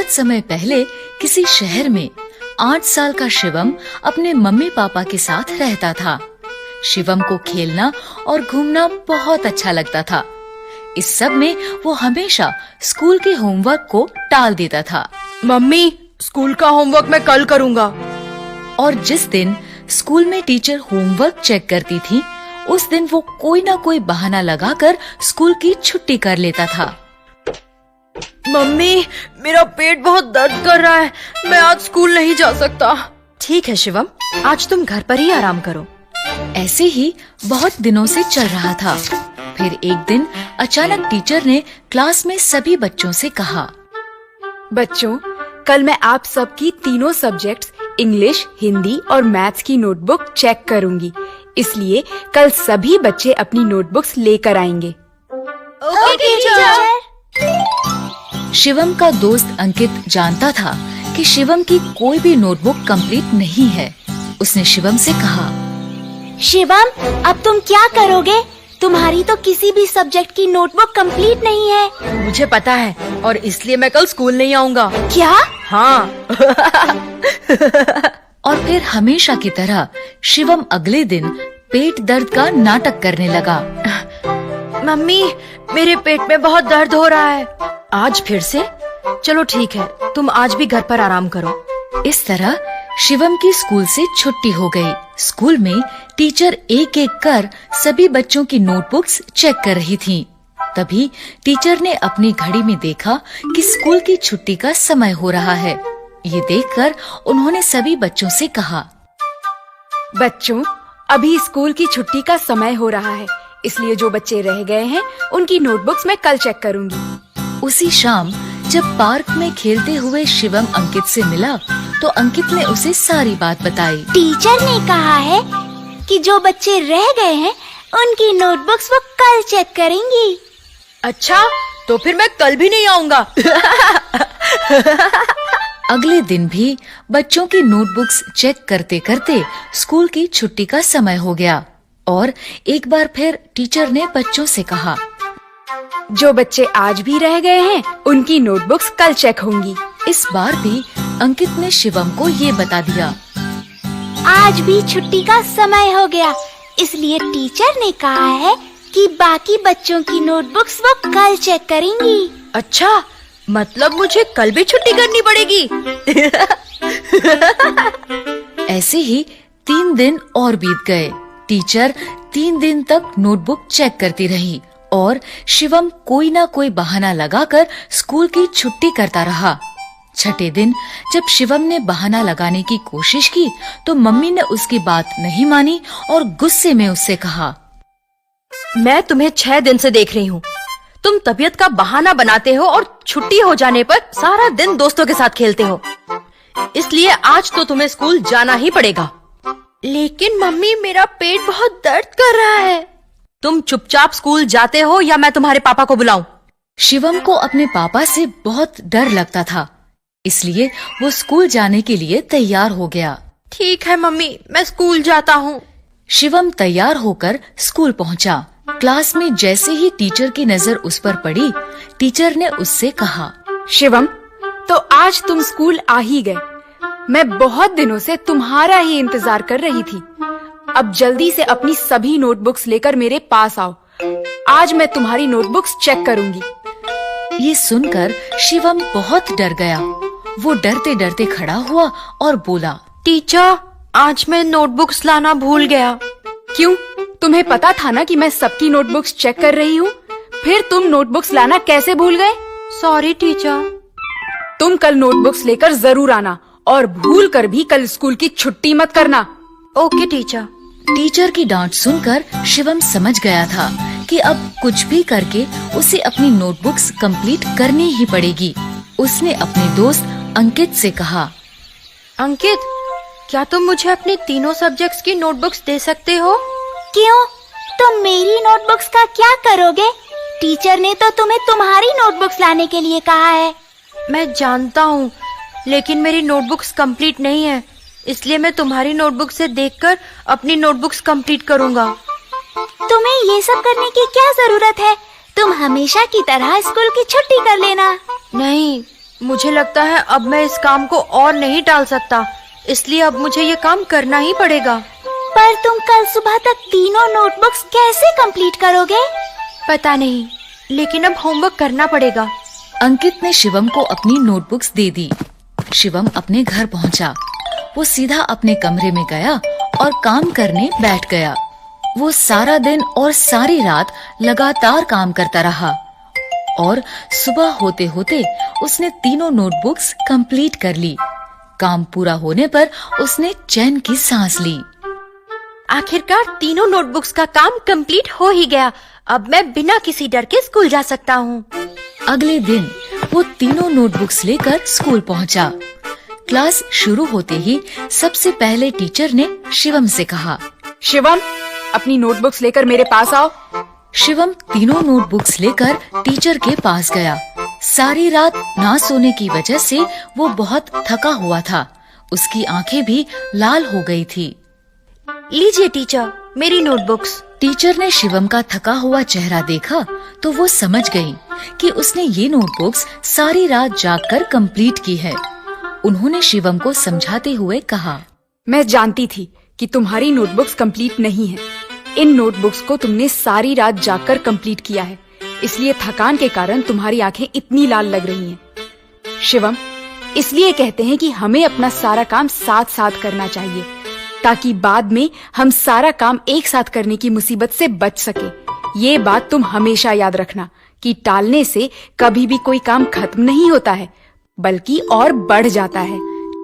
बहुत समय पहले किसी शहर में 8 साल का शिवम अपने मम्मी पापा के साथ रहता था। शिवम को खेलना और घूमना बहुत अच्छा लगता था। इस सब में वो हमेशा स्कूल के होमवर्क को टाल देता था। मम्मी, स्कूल का होमवर्क मैं कल करूँगा। और जिस दिन स्कूल में टीचर होमवर्क चेक करती थी, उस दिन वो कोई ना कोई बहाना लगाकर स्कूल की छुट्टी कर लेता था। मम्मी, मेरा पेट बहुत दर्द कर रहा है, मैं आज स्कूल नहीं जा सकता। ठीक है शिवम, आज तुम घर पर ही आराम करो। ऐसे ही बहुत दिनों से चल रहा था। फिर एक दिन अचानक टीचर ने क्लास में सभी बच्चों से कहा, बच्चों, कल मैं आप सबकी तीनों सब्जेक्ट्स इंग्लिश, हिंदी और मैथ्स की नोटबुक चेक करूंगी। इसलिए कल सभी बच्चे अपनी नोटबुक्स लेकर आएंगे। Okay teacher. शिवम का दोस्त अंकित जानता था कि शिवम की कोई भी नोटबुक कंप्लीट नहीं है। उसने शिवम से कहा, शिवम, अब तुम क्या करोगे? तुम्हारी तो किसी भी सब्जेक्ट की नोटबुक कंप्लीट नहीं है। मुझे पता है और इसलिए मैं कल स्कूल नहीं आऊँगा। क्या? हाँ। और फिर हमेशा की तरह शिवम अगले दिन पेट दर्द का नाटक करने लगा। मम्मी, मेरे पेट में बहुत दर्द हो रहा है। आज फिर से? चलो ठीक है, तुम आज भी घर पर आराम करो। इस तरह शिवम की स्कूल से छुट्टी हो गई। स्कूल में टीचर एक एक कर सभी बच्चों की नोटबुक्स चेक कर रही थीं। तभी टीचर ने अपनी घड़ी में देखा कि स्कूल की छुट्टी का समय हो रहा है। ये देखकर उन्होंने सभी बच्चों से कहा, बच्चों, अभी स्कूल की छुट्टी का समय हो रहा है, इसलिए जो बच्चे रह गए हैं उनकी नोटबुक्स मैं कल चेक करूंगी। उसी शाम जब पार्क में खेलते हुए शिवम अंकित से मिला तो अंकित ने उसे सारी बात बताई। टीचर ने कहा है कि जो बच्चे रह गए हैं उनकी नोटबुक्स वो कल चेक करेंगी। अच्छा, तो फिर मैं कल भी नहीं आऊँगा। अगले दिन भी बच्चों की नोटबुक्स चेक करते करते स्कूल की छुट्टी का समय हो गया और एक बार फिर टीचर ने बच्चों से कहा, जो बच्चे आज भी रह गए हैं उनकी नोटबुक्स कल चेक होंगी। इस बार भी अंकित ने शिवम को ये बता दिया, आज भी छुट्टी का समय हो गया, इसलिए टीचर ने कहा है कि बाकी बच्चों की नोटबुक्स वो कल चेक करेंगी। अच्छा, मतलब मुझे कल भी छुट्टी करनी पड़ेगी। ऐसे ही 3 दिन और बीत गए। टीचर 3 दिन तक नोटबुक चेक करती रही और शिवम कोई ना कोई बहाना लगाकर स्कूल की छुट्टी करता रहा। छठे दिन जब शिवम ने बहाना लगाने की कोशिश की तो मम्मी ने उसकी बात नहीं मानी और गुस्से में उससे कहा, मैं तुम्हें 6 दिन से देख रही हूँ। तुम तबीयत का बहाना बनाते हो और छुट्टी हो जाने पर सारा दिन दोस्तों के साथ खेलते हो। इसलिए आज तो तुम्हें स्कूल जाना ही पड़ेगा। लेकिन मम्मी, मेरा पेट बहुत दर्द कर रहा है। तुम चुपचाप स्कूल जाते हो या मैं तुम्हारे पापा को बुलाऊं? शिवम को अपने पापा से बहुत डर लगता था, इसलिए वो स्कूल जाने के लिए तैयार हो गया। ठीक है मम्मी, मैं स्कूल जाता हूँ। शिवम तैयार होकर स्कूल पहुँचा। क्लास में जैसे ही टीचर की नजर उस पर पड़ी, टीचर ने उससे कहा, शिवम, तो आज तुम स्कूल आ ही गए। मैं बहुत दिनों से तुम्हारा ही इंतजार कर रही थी। अब जल्दी से अपनी सभी नोटबुक्स लेकर मेरे पास आओ। आज मैं तुम्हारी नोटबुक्स चेक करूंगी। ये सुनकर शिवम बहुत डर गया। वो डरते डरते खड़ा हुआ और बोला, टीचर, आज मैं नोटबुक्स लाना भूल गया। क्यों? तुम्हें पता था ना कि मैं सबकी नोटबुक्स चेक कर रही हूँ, फिर तुम नोटबुक्स लाना कैसे भूल गए? Sorry teacher. तुम कल नोटबुक्स लेकर जरूर आना और भूल कर भी कल स्कूल की छुट्टी मत करना। Okay teacher. टीचर की डांट सुनकर शिवम समझ गया था कि अब कुछ भी करके उसे अपनी नोटबुक्स कंप्लीट करनी ही पड़ेगी। उसने अपने दोस्त अंकित से कहा, अंकित, क्या तुम मुझे अपने तीनों सब्जेक्ट्स की नोटबुक्स दे सकते हो? क्यों? तुम मेरी नोटबुक्स का क्या करोगे? टीचर ने तो तुम्हें तुम्हारी नोटबुक्स लाने के लिए कहा है। मैं जानता हूँ, लेकिन मेरी नोटबुक्स कंप्लीट नहीं है, इसलिए मैं तुम्हारी नोटबुक से देखकर अपनी नोटबुक्स कंप्लीट करूँगा। तुम्हें ये सब करने की क्या जरूरत है? तुम हमेशा की तरह स्कूल की छुट्टी कर लेना। नहीं, मुझे लगता है अब मैं इस काम को और नहीं टाल सकता, इसलिए अब मुझे ये काम करना ही पड़ेगा। पर तुम कल सुबह तक तीनों नोटबुक्स कैसे कंप्लीट करोगे? पता नहीं, लेकिन अब होमवर्क करना पड़ेगा। अंकित ने शिवम को अपनी नोटबुक्स दे दी। शिवम अपने घर पहुंचा। वो सीधा अपने कमरे में गया और काम करने बैठ गया। वो सारा दिन और सारी रात लगातार काम करता रहा और सुबह होते होते उसने तीनों नोटबुक्स कंप्लीट कर ली। काम पूरा होने पर उसने चैन की सांस ली। आखिरकार तीनों नोटबुक्स का काम कंप्लीट हो ही गया। अब मैं बिना किसी डर के स्कूल जा सकता हूँ। अगले दिन वो तीनों नोटबुक्स लेकर स्कूल पहुंचा। क्लास शुरू होते ही सबसे पहले टीचर ने शिवम से कहा, शिवम, अपनी नोटबुक्स लेकर मेरे पास आओ। शिवम तीनों नोटबुक्स लेकर टीचर के पास गया। सारी रात ना सोने की वजह से वो बहुत थका हुआ था। उसकी आंखें भी लाल हो गई थी। लीजिए टीचर, मेरी नोटबुक्स। टीचर ने शिवम का थका हुआ चेहरा देखा तो वो समझ गई कि उसने ये नोटबुक्स सारी रात जागकर कंप्लीट की है। उन्होंने शिवम को समझाते हुए कहा, मैं जानती थी कि तुम्हारी नोटबुक्स कंप्लीट नहीं है। इन नोटबुक्स को तुमने सारी रात जागकर कंप्लीट किया है, इसलिए थकान के कारण तुम्हारी आंखें इतनी लाल लग रही हैं। शिवम, इसलिए कहते हैं कि हमें अपना सारा काम साथ साथ करना चाहिए, ताकि बाद में हम सारा काम एक साथ करने की मुसीबत से बच सके। ये बात तुम हमेशा याद रखना कि टालने से कभी भी कोई काम खत्म नहीं होता है, बल्कि और बढ़ जाता है।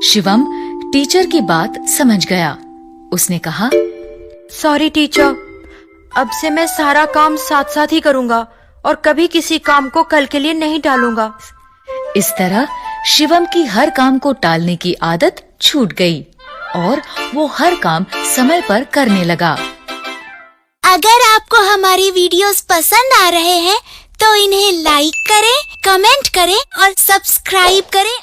शिवम टीचर की बात समझ गया। उसने कहा, सॉरी टीचर, अब से मैं सारा काम साथ साथ ही करूँगा और कभी किसी काम को कल के लिए नहीं टालूंगा। इस तरह शिवम की हर काम को टालने की आदत छूट गई और वो हर काम समय पर करने लगा। अगर आपको हमारी वीडियोस पसंद आ रहे हैं तो इन्हें लाइक करें, कमेंट करें और सब्सक्राइब करें